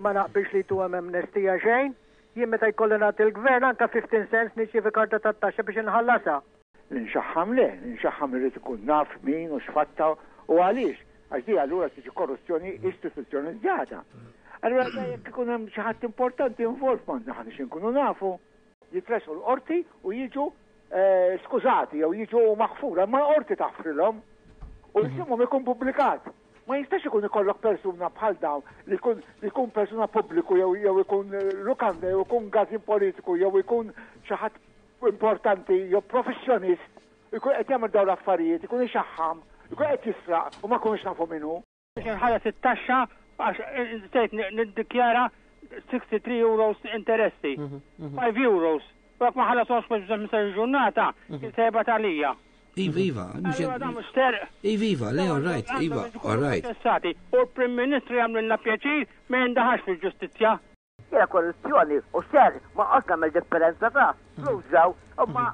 Ma naqbilx li tu għam amnestija xejn, jien meta jkolli nagħti il-gvern anke 15 cents nirċievi karta tat-taxxa biex inħallasha. L-inxaħħam le, l-inxaħħam irid ikun naf min u x'fatta u għaliex, għax di allura tiġi korruzzjoni istituzzjonizzata. Allura jekk ikun hemm xi ħadd importanti involv ma naħniex inkunu nafu. Jitresqu l-qorti u jiġu skużati jew jiġu maħfura, ma qorti taħfrilhom u l-isimhom ikun pubblikat. Ma jistax ikun ikollok persuna bħal dawn li jkun persuna pubbliku jew ikun lukanda jew ikun gazin politiku jew ikun xi ħadd importanti jew professjonist ikun qed jagħmel dawn l-affarijiet, ikun ixaħħam, ikun qed jisraq u ma kunx nafu minnu. Biex inħallas it-taxxa għax tgħid niddikjara 63 euros interessi, 5 euros. Bak ma ħallasux biex il-ġurnata, il-sejba tal-lija. Iva, le, all right. U l-Prim Ministru jagħmlilna pjaċir ma jindaħax fil-ġustizzja. Hija korruzzjoni u xer ma qosna mill-differenza ta' flus ġew, ma